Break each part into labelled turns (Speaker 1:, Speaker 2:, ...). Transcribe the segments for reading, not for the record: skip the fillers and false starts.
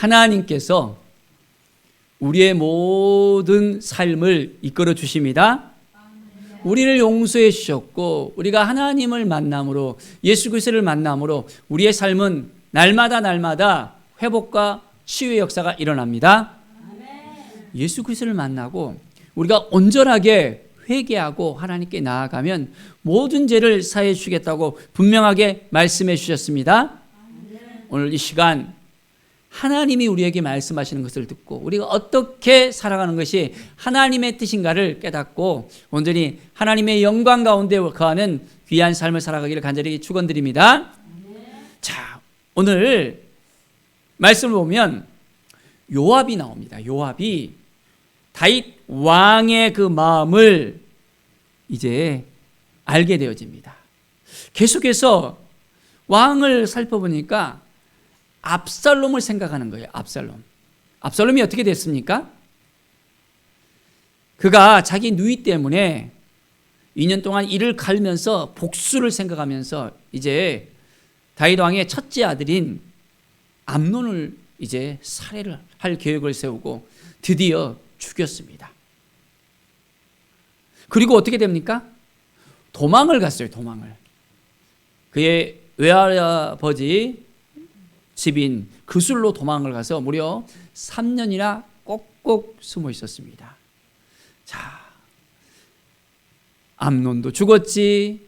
Speaker 1: 하나님께서 우리의 모든 삶을 이끌어 주십니다. 우리를 용서해 주셨고 우리가 하나님을 만남으로 예수 그리스도를 만남으로 우리의 삶은 날마다 회복과 치유의 역사가 일어납니다. 예수 그리스도를 만나고 우리가 온전하게 회개하고 하나님께 나아가면 모든 죄를 사해 주겠다고 분명하게 말씀해 주셨습니다. 오늘 이 시간 하나님이 우리에게 말씀하시는 것을 듣고 우리가 어떻게 살아가는 것이 하나님의 뜻인가를 깨닫고 온전히 하나님의 영광 가운데 거하는 귀한 삶을 살아가기를 간절히 축원드립니다. 자, 오늘 말씀을 보면 요압이 나옵니다. 요압이 다윗 왕의 그 마음을 이제 알게 되어집니다. 계속해서 왕을 살펴보니까 압살롬을 생각하는 거예요. 압살롬이 어떻게 됐습니까? 그가 자기 누이 때문에 2년 동안 이를 갈면서 복수를 생각하면서 이제 다윗 왕의 첫째 아들인 암논을 이제 살해를 할 계획을 세우고 드디어 죽였습니다. 그리고 어떻게 됩니까? 도망을 갔어요. 그의 외할아버지 집인 그술로 도망을 가서 무려 3년이나 꼭꼭 숨어 있었습니다. 자, 암논도 죽었지,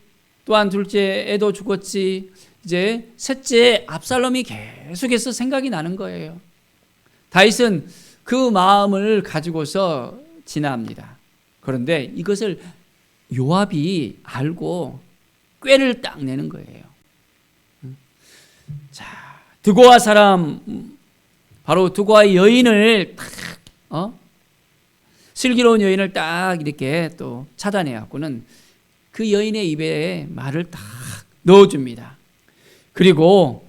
Speaker 1: 또한 둘째 애도 죽었지, 이제 셋째 압살롬이 계속해서 생각이 나는 거예요. 다윗은 그 마음을 가지고서 지나갑니다. 그런데 이것을 요압이 알고 꾀를 딱 내는 거예요. 자, 드고아 사람, 바로 드고아의 여인을 딱, 슬기로운 여인을 딱 이렇게 또 찾아내갖고는 그 여인의 입에 말을 딱 넣어줍니다. 그리고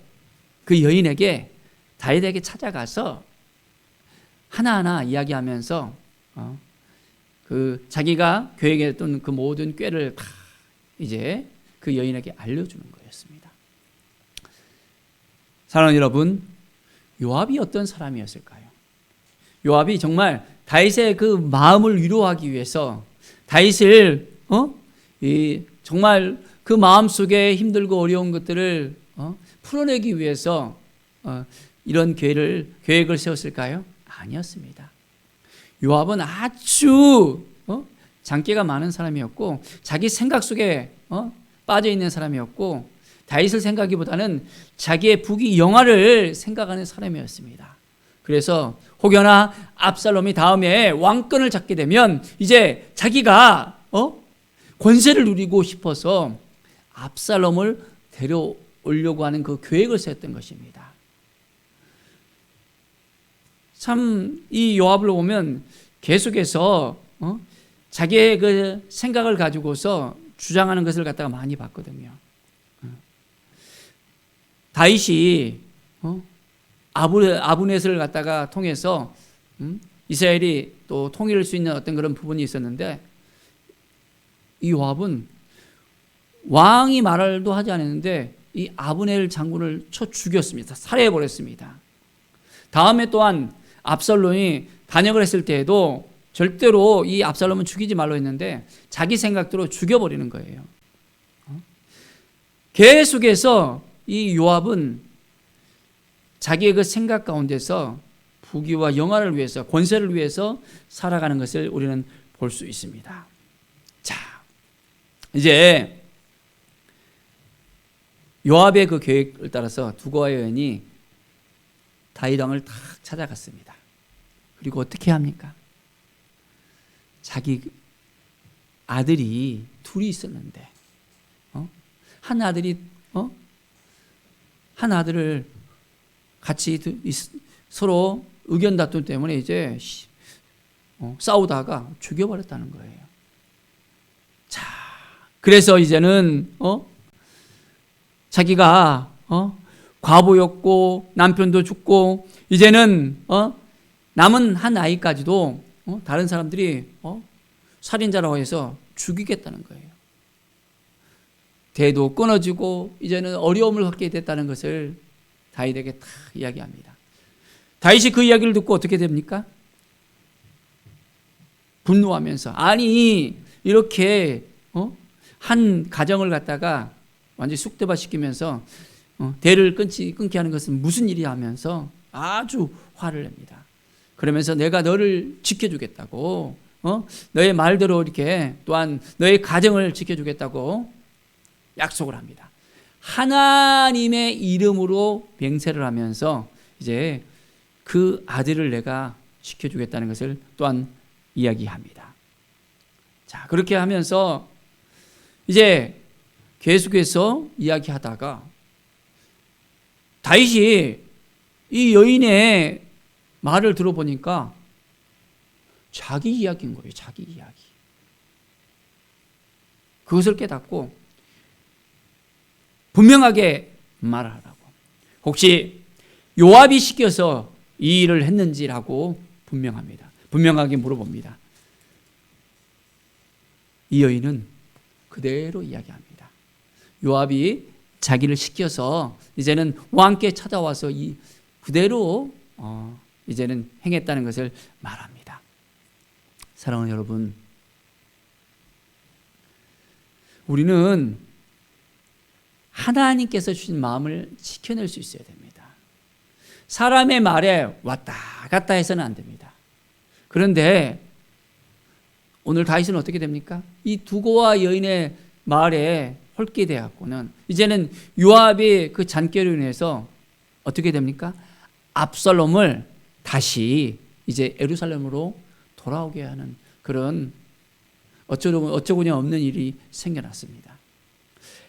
Speaker 1: 그 여인에게 다윗에게 찾아가서 하나하나 이야기하면서 그 자기가 계획했던 그 모든 꾀를 다 이제 그 여인에게 알려주는 거였습니다. 사랑하는 여러분, 요압이 어떤 사람이었을까요? 요압이 정말 다윗의 그 마음을 위로하기 위해서 다윗을 정말 그 마음 속에 힘들고 어려운 것들을 풀어내기 위해서 이런 계획을 세웠을까요? 아니었습니다. 요압은 아주 장기가 많은 사람이었고 자기 생각 속에 빠져 있는 사람이었고 다윗을 생각하기보다는 자기의 부귀 영화를 생각하는 사람이었습니다. 그래서 혹여나 압살롬이 다음에 왕권을 잡게 되면 이제 자기가 권세를 누리고 싶어서 압살롬을 데려오려고 하는 그 계획을 세웠던 것입니다. 참 이 요압을 보면 계속해서 자기의 그 생각을 가지고서 주장하는 것을 갖다가 많이 봤거든요. 다윗이 아브넷을 갖다가 통해서 이스라엘이 또 통일할 수 있는 어떤 그런 부분이 있었는데 이 요압은 왕이 말도 하지 않았는데 이 아브넬 장군을 쳐 죽였습니다. 살해해버렸습니다. 다음에 또한 압살롬이 반역을 했을 때에도 절대로 이 압살롬은 죽이지 말로 했는데 자기 생각대로 죽여버리는 거예요. 계속해서 이 요압은 자기의 그 생각 가운데서 부귀와 영화를 위해서 권세를 위해서 살아가는 것을 우리는 볼 수 있습니다. 자, 이제 요압의 그 계획을 따라서 두고아의 여인이 다윗 왕을 딱 찾아갔습니다. 그리고 어떻게 합니까? 자기 아들이 둘이 있었는데 한 아들을 같이 서로 의견 다툼 때문에 이제 싸우다가 죽여버렸다는 거예요. 자, 그래서 이제는 자기가 과부였고 남편도 죽고 이제는 남은 한 아이까지도 다른 사람들이 살인자라고 해서 죽이겠다는 거예요. 대도 끊어지고 이제는 어려움을 겪게 됐다는 것을 다윗에게 다 이야기합니다. 다윗이 그 이야기를 듣고 어떻게 됩니까? 분노하면서, 아니 이렇게 한 가정을 갖다가 완전히 쑥대밭시키면서 대를 끊게 하는 것은 무슨 일이야 하면서 아주 화를 냅니다. 그러면서 내가 너를 지켜주겠다고, 너의 말대로 이렇게 또한 너의 가정을 지켜주겠다고 약속을 합니다. 하나님의 이름으로 맹세를 하면서 이제 그 아들을 내가 지켜주겠다는 것을 또한 이야기합니다. 자, 그렇게 하면서 이제 계속해서 이야기하다가 다윗이 이 여인의 말을 들어보니까 자기 이야기인 거예요. 자기 이야기. 그것을 깨닫고 분명하게 말하라고. 혹시 요압이 시켜서 이 일을 했는지라고 분명하게 물어봅니다. 이 여인은 그대로 이야기합니다. 요압이 자기를 시켜서 이제는 왕께 찾아와서 그대로 이제는 행했다는 것을 말합니다. 사랑하는 여러분, 우리는 하나님께서 주신 마음을 지켜낼 수 있어야 됩니다. 사람의 말에 왔다 갔다 해서는 안 됩니다. 그런데 오늘 다윗은 어떻게 됩니까? 이 두고와 여인의 말에 홀게 되었고는 이제는 요압의 그 잔꾀로 인해서 어떻게 됩니까? 압살롬을 다시 이제 예루살렘으로 돌아오게 하는 그런 어쩌고냐 없는 일이 생겨났습니다.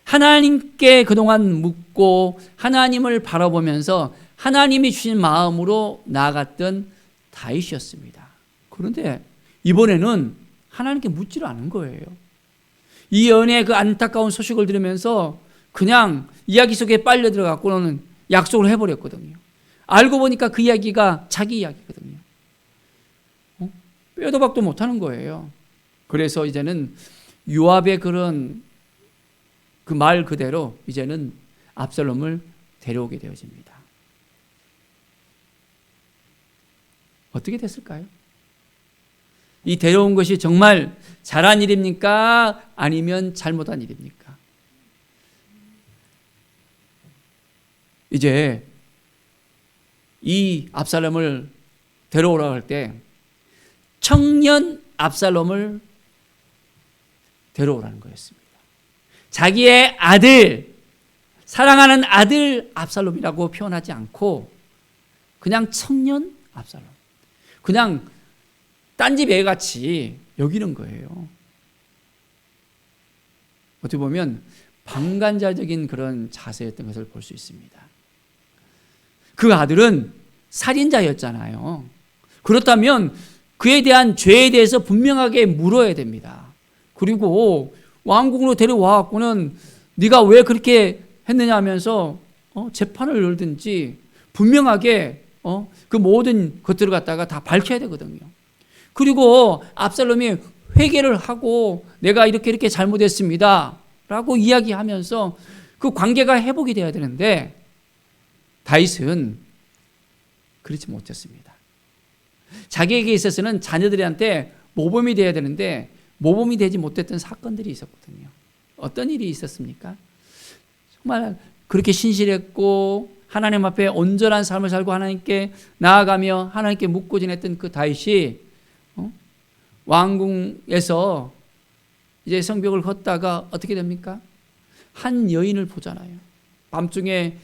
Speaker 1: 하나님께 그동안 묻고 하나님을 바라보면서 하나님이 주신 마음으로 나아갔던 다윗이었습니다. 그런데 이번에는 하나님께 묻지를 않은 거예요. 이 연의 그 안타까운 소식을 들으면서 그냥 이야기 속에 빨려 들어갔고는 약속을 해버렸거든요. 알고 보니까 그 이야기가 자기 이야기거든요. 빼도 박도 못하는 거예요. 그래서 이제는 요압의 그런 그 말 그대로 이제는 압살롬을 데려오게 되어집니다. 어떻게 됐을까요? 이 데려온 것이 정말 잘한 일입니까? 아니면 잘못한 일입니까? 이제 이 압살롬을 데려오라고 할 때 청년 압살롬을 데려오라는 거였습니다. 자기의 아들, 사랑하는 아들 압살롬이라고 표현하지 않고 그냥 청년 압살롬, 그냥 딴집 애같이 여기는 거예요. 어떻게 보면 방관자적인 그런 자세였던 것을 볼 수 있습니다. 그 아들은 살인자였잖아요. 그렇다면 그에 대한 죄에 대해서 분명하게 물어야 됩니다. 그리고 왕궁으로 데려와 갖고는 네가 왜 그렇게 했느냐 하면서 재판을 열든지 분명하게 그 모든 것들을 갖다가 다 밝혀야 되거든요. 그리고 압살롬이 회개를 하고 내가 이렇게 잘못했습니다 라고 이야기하면서 그 관계가 회복이 돼야 되는데 다윗은 그렇지 못했습니다. 자기에게 있어서는 자녀들한테 모범이 되어야 되는데 모범이 되지 못했던 사건들이 있었거든요. 어떤 일이 있었습니까? 정말 그렇게 신실했고 하나님 앞에 온전한 삶을 살고 하나님께 나아가며 하나님께 묻고 지냈던 그 다윗이 왕궁에서 이제 성벽을 걷다가 어떻게 됩니까? 한 여인을 보잖아요. 밤중에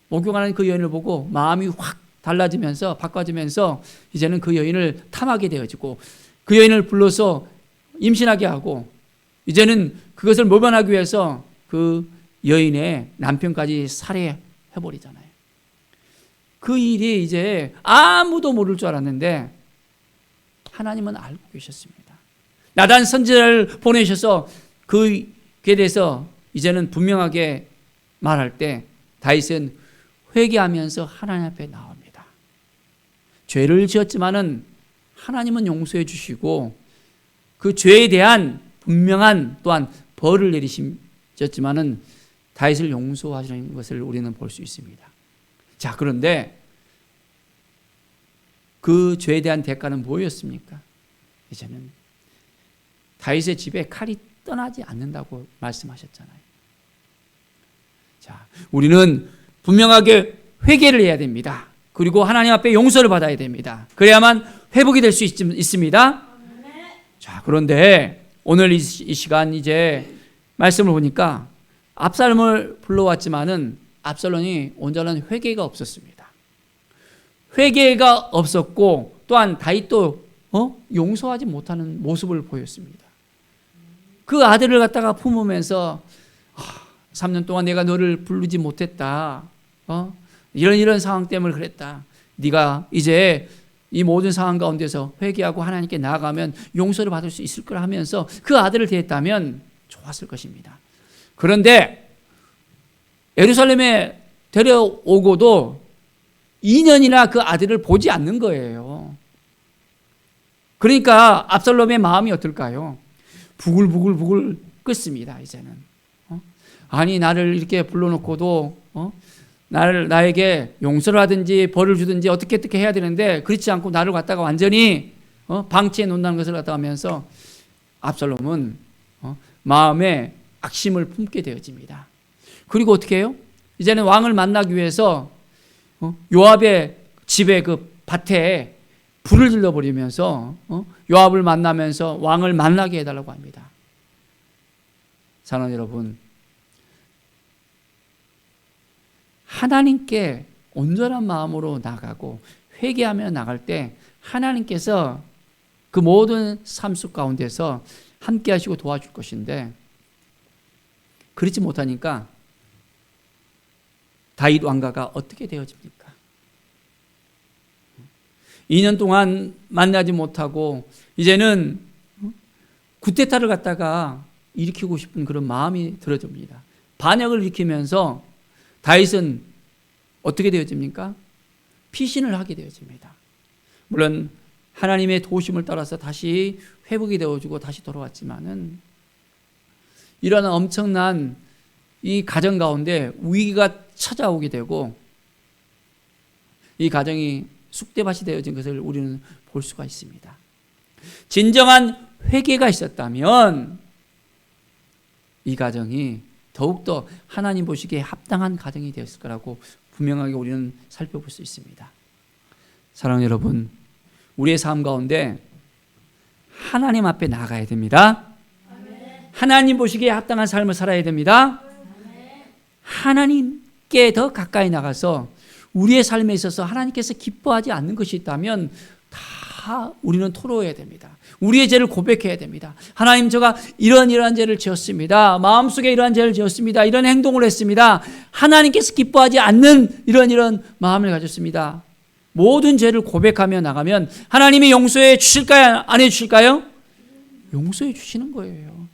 Speaker 1: 목욕하는 그 여인을 보고 마음이 확 달라지면서 바꿔지면서 이제는 그 여인을 탐하게 되어지고 그 여인을 불러서 임신하게 하고 이제는 그것을 모면하기 위해서 그 여인의 남편까지 살해해버리잖아요. 그 일이 이제 아무도 모를 줄 알았는데 하나님은 알고 계셨습니다. 나단 선지자를 보내셔서 그에 대해서 이제는 분명하게 말할 때 다윗은 회개하면서 하나님 앞에 나옵니다. 죄를 지었지만은 하나님은 용서해 주시고 그 죄에 대한 분명한 또한 벌을 내리셨지만은 다윗을 용서하시는 것을 우리는 볼 수 있습니다. 자, 그런데 그 죄에 대한 대가는 뭐였습니까? 이제는 다윗의 집에 칼이 떠나지 않는다고 말씀하셨잖아요. 자, 우리는 분명하게 회개를 해야 됩니다. 그리고 하나님 앞에 용서를 받아야 됩니다. 그래야만 회복이 될 수 있습니다. 자, 그런데 오늘 이 시간 이제 말씀을 보니까 압살롬을 불러왔지만은 압살롬이 온전한 회개가 없었습니다. 회개가 없었고 또한 다윗도 용서하지 못하는 모습을 보였습니다. 그 아들을 갖다가 품으면서 3년 동안 내가 너를 부르지 못했다. 이런 상황 때문에 그랬다. 네가 이제 이 모든 상황 가운데서 회개하고 하나님께 나아가면 용서를 받을 수 있을 걸 하면서 그 아들을 대했다면 좋았을 것입니다. 그런데 예루살렘에 데려오고도 2년이나 그 아들을 보지 않는 거예요. 그러니까 압살롬의 마음이 어떨까요? 부글부글 끓습니다. 이제는 아니 나를 이렇게 불러놓고도 나에게 용서를 하든지 벌을 주든지 어떻게 해야 되는데 그렇지 않고 나를 갖다가 완전히 방치해 놓는다는 것을 갖다 하면서 압살롬은 마음에 악심을 품게 되어집니다. 그리고 어떻게 해요? 이제는 왕을 만나기 위해서 요압의 집에 그 밭에 불을 질러버리면서 요압을 만나면서 왕을 만나게 해달라고 합니다. 사랑하는 여러분, 하나님께 온전한 마음으로 나가고 회개하며 나갈 때 하나님께서 그 모든 삶 속 가운데서 함께 하시고 도와줄 것인데 그렇지 못하니까 다윗 왕가가 어떻게 되어집니까? 2년 동안 만나지 못하고 이제는 구테타를 갖다가 일으키고 싶은 그런 마음이 들어집니다. 반역을 일으키면서 다윗은 어떻게 되어집니까? 피신을 하게 되어집니다. 물론 하나님의 도우심을 따라서 다시 회복이 되어지고 다시 돌아왔지만은 이런 엄청난 이 가정 가운데 위기가 찾아오게 되고 이 가정이 쑥대밭이 되어진 것을 우리는 볼 수가 있습니다. 진정한 회개가 있었다면 이 가정이 더욱더 하나님 보시기에 합당한 가정이 되었을 거라고 분명하게 우리는 살펴볼 수 있습니다. 사랑하는 여러분, 우리의 삶 가운데 하나님 앞에 나가야 됩니다. 하나님 보시기에 합당한 삶을 살아야 됩니다. 하나님께 더 가까이 나가서 우리의 삶에 있어서 하나님께서 기뻐하지 않는 것이 있다면 다 우리는 토로해야 됩니다. 우리의 죄를 고백해야 됩니다. 하나님, 제가 이러한 죄를 지었습니다. 마음속에 이러한 죄를 지었습니다. 이런 행동을 했습니다. 하나님께서 기뻐하지 않는 이런 마음을 가졌습니다. 모든 죄를 고백하며 나가면 하나님이 용서해 주실까요? 안 해 주실까요? 용서해 주시는 거예요.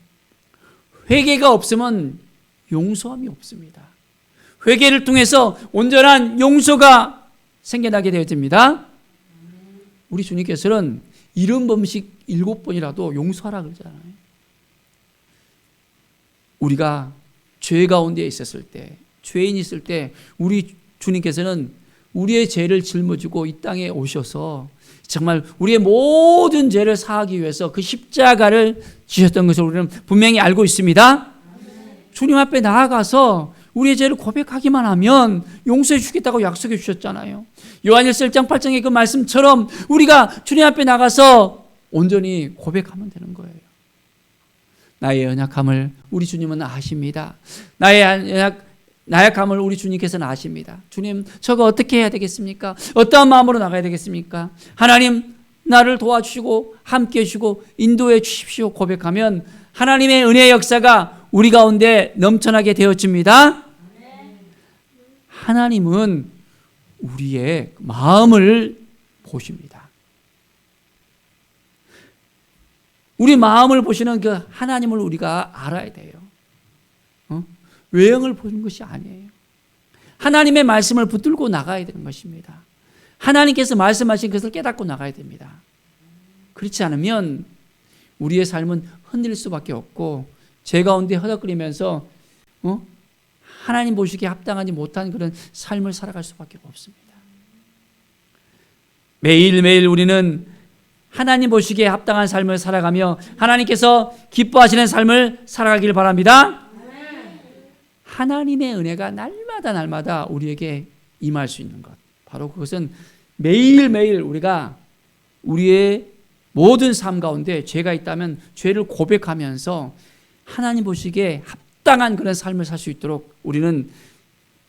Speaker 1: 회개가 없으면 용서함이 없습니다. 회개를 통해서 온전한 용서가 생겨나게 되어집니다. 우리 주님께서는 70번씩 7번이라도 용서하라 그러잖아요. 우리가 죄 가운데 있었을 때, 죄인이 있을 때 우리 주님께서는 우리의 죄를 짊어지고 이 땅에 오셔서 정말 우리의 모든 죄를 사하기 위해서 그 십자가를 지셨던 것을 우리는 분명히 알고 있습니다. 주님 앞에 나아가서 우리의 죄를 고백하기만 하면 용서해 주겠다고 약속해 주셨잖아요. 요한일서 1장 8장의 그 말씀처럼 우리가 주님 앞에 나가서 온전히 고백하면 되는 거예요. 나의 연약함을 우리 주님은 아십니다. 나의 나약함을 우리 주님께서는 아십니다. 주님, 저거 어떻게 해야 되겠습니까? 어떠한 마음으로 나가야 되겠습니까? 하나님, 나를 도와주시고 함께 해주시고 인도해 주십시오. 고백하면 하나님의 은혜의 역사가 우리 가운데 넘쳐나게 되어집니다. 하나님은 우리의 마음을 보십니다. 우리 마음을 보시는 그 하나님을 우리가 알아야 돼요. 외형을 보는 것이 아니에요. 하나님의 말씀을 붙들고 나가야 되는 것입니다. 하나님께서 말씀하신 것을 깨닫고 나가야 됩니다. 그렇지 않으면 우리의 삶은 흔들릴 수밖에 없고 죄 가운데 허덕거리면서 하나님 보시기에 합당하지 못한 그런 삶을 살아갈 수밖에 없습니다. 매일매일 우리는 하나님 보시기에 합당한 삶을 살아가며 하나님께서 기뻐하시는 삶을 살아가길 바랍니다. 하나님의 은혜가 날마다 우리에게 임할 수 있는 것, 바로 그것은 매일매일 우리가 우리의 모든 삶 가운데 죄가 있다면 죄를 고백하면서 하나님 보시기에 합당한 그런 삶을 살 수 있도록 우리는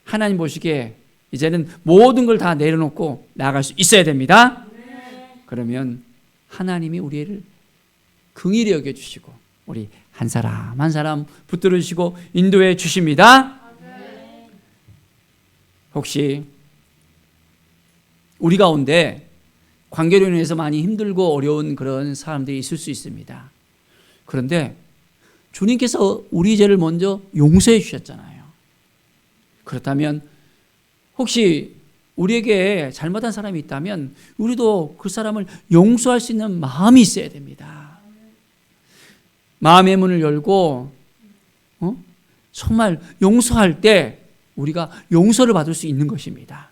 Speaker 1: 하나님 보시기에 이제는 모든 걸 다 내려놓고 나아갈 수 있어야 됩니다. 그러면 하나님이 우리를 긍휼히 여겨주시고 우리 한 사람 한 사람 붙들어 주시고 인도해 주십니다. 혹시 우리 가운데 관계로 인해서 많이 힘들고 어려운 그런 사람들이 있을 수 있습니다. 그런데 주님께서 우리 죄를 먼저 용서해 주셨잖아요. 그렇다면 혹시 우리에게 잘못한 사람이 있다면 우리도 그 사람을 용서할 수 있는 마음이 있어야 됩니다. 마음의 문을 열고 정말 용서할 때 우리가 용서를 받을 수 있는 것입니다.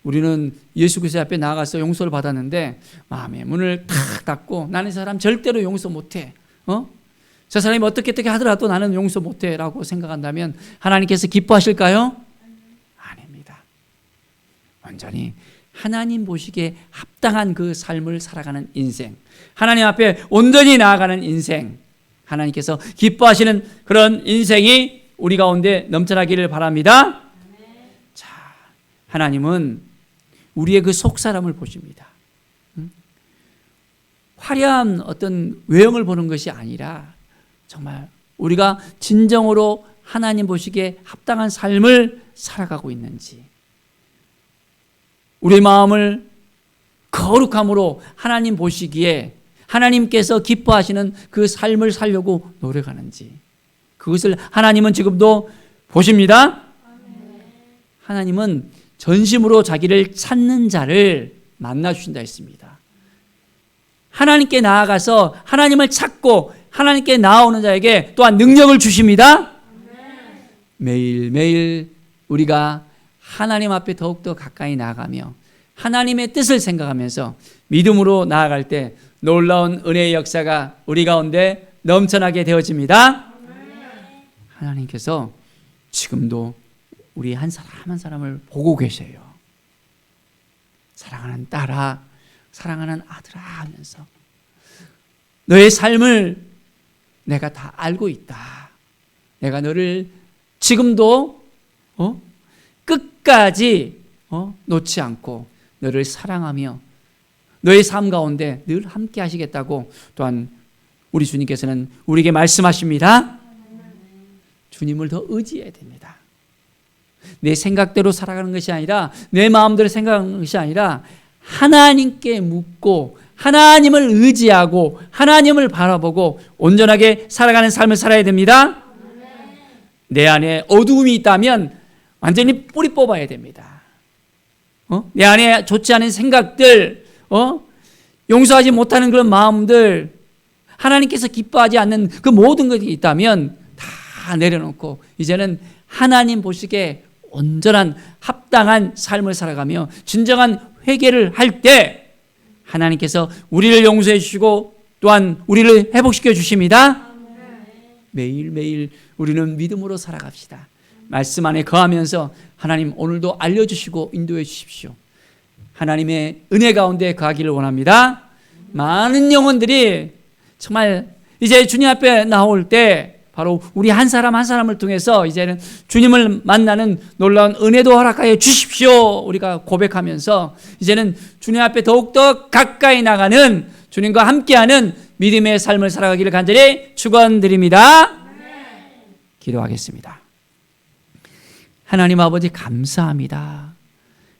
Speaker 1: 우리는 예수 그리스도 앞에 나가서 용서를 받았는데 마음의 문을 탁 닫고 나는 이 사람 절대로 용서 못해. 저 사람이 어떻게 하더라도 나는 용서 못해 라고 생각한다면 하나님께서 기뻐하실까요? 아닙니다. 완전히 하나님 보시기에 합당한 그 삶을 살아가는 인생, 하나님 앞에 온전히 나아가는 인생, 하나님께서 기뻐하시는 그런 인생이 우리 가운데 넘쳐나기를 바랍니다. 자, 하나님은 우리의 그 속사람을 보십니다. 화려한 어떤 외형을 보는 것이 아니라 정말 우리가 진정으로 하나님 보시기에 합당한 삶을 살아가고 있는지, 우리 마음을 거룩함으로 하나님 보시기에 하나님께서 기뻐하시는 그 삶을 살려고 노력하는지, 그것을 하나님은 지금도 보십니다. 하나님은 전심으로 자기를 찾는 자를 만나 주신다 했습니다. 하나님께 나아가서 하나님을 찾고 하나님께 나아오는 자에게 또한 능력을 주십니다. 매일매일 우리가 하나님 앞에 더욱더 가까이 나아가며 하나님의 뜻을 생각하면서 믿음으로 나아갈 때 놀라운 은혜의 역사가 우리 가운데 넘쳐나게 되어집니다. 하나님께서 지금도 우리 한 사람 한 사람을 보고 계세요. 사랑하는 딸아, 사랑하는 아들아 하면서 너의 삶을 내가 다 알고 있다. 내가 너를 지금도 끝까지 놓지 않고 너를 사랑하며 너의 삶 가운데 늘 함께 하시겠다고 또한 우리 주님께서는 우리에게 말씀하십니다. 주님을 더 의지해야 됩니다. 내 생각대로 살아가는 것이 아니라, 내 마음대로 생각하는 것이 아니라 하나님께 묻고 하나님을 의지하고 하나님을 바라보고 온전하게 살아가는 삶을 살아야 됩니다. 내 안에 어두움이 있다면 완전히 뿌리 뽑아야 됩니다. 내 안에 좋지 않은 생각들, 용서하지 못하는 그런 마음들, 하나님께서 기뻐하지 않는 그 모든 것이 있다면 다 내려놓고 이제는 하나님 보시기에 온전한 합당한 삶을 살아가며 진정한 회개를 할 때 하나님께서 우리를 용서해 주시고 또한 우리를 회복시켜 주십니다. 매일매일 우리는 믿음으로 살아갑시다. 말씀 안에 거하면서 하나님 오늘도 알려주시고 인도해 주십시오. 하나님의 은혜 가운데 거하기를 원합니다. 많은 영혼들이 정말 이제 주님 앞에 나올 때 바로 우리 한 사람 한 사람을 통해서 이제는 주님을 만나는 놀라운 은혜도 허락하여 주십시오. 우리가 고백하면서 이제는 주님 앞에 더욱더 가까이 나가는, 주님과 함께하는 믿음의 삶을 살아가기를 간절히 축원드립니다. 기도하겠습니다. 하나님 아버지 감사합니다.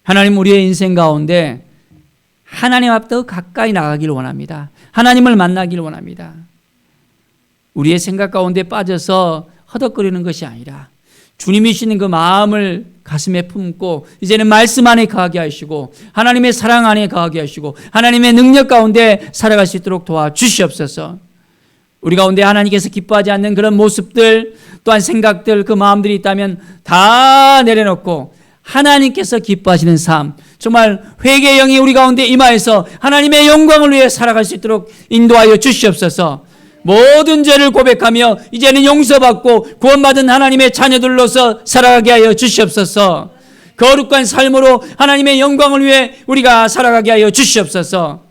Speaker 1: 하나님 우리의 인생 가운데 하나님 앞에 더 가까이 나가기를 원합니다. 하나님을 만나기를 원합니다. 우리의 생각 가운데 빠져서 허덕거리는 것이 아니라 주님이 주시는 그 마음을 가슴에 품고 이제는 말씀 안에 거하게 하시고 하나님의 사랑 안에 거하게 하시고 하나님의 능력 가운데 살아갈 수 있도록 도와주시옵소서. 우리 가운데 하나님께서 기뻐하지 않는 그런 모습들 또한 생각들 그 마음들이 있다면 다 내려놓고 하나님께서 기뻐하시는 삶, 정말 회개의 영이 우리 가운데 임하여서 하나님의 영광을 위해 살아갈 수 있도록 인도하여 주시옵소서. 모든 죄를 고백하며 이제는 용서받고 구원받은 하나님의 자녀들로서 살아가게 하여 주시옵소서. 거룩한 삶으로 하나님의 영광을 위해 우리가 살아가게 하여 주시옵소서.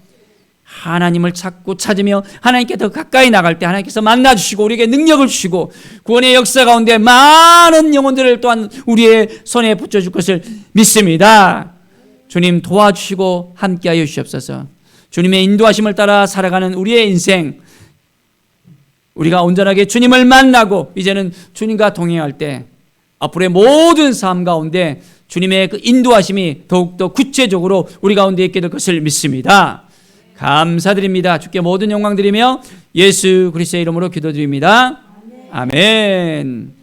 Speaker 1: 하나님을 찾으며 하나님께 더 가까이 나갈 때 하나님께서 만나주시고 우리에게 능력을 주시고 구원의 역사 가운데 많은 영혼들을 또한 우리의 손에 붙여줄 것을 믿습니다. 주님 도와주시고 함께하여 주시옵소서. 주님의 인도하심을 따라 살아가는 우리의 인생, 우리가 온전하게 주님을 만나고 이제는 주님과 동행할 때 앞으로의 모든 삶 가운데 주님의 그 인도하심이 더욱더 구체적으로 우리 가운데 있게 될 것을 믿습니다. 감사드립니다. 주께 모든 영광 드리며 예수 그리스도의 이름으로 기도드립니다. 아멘.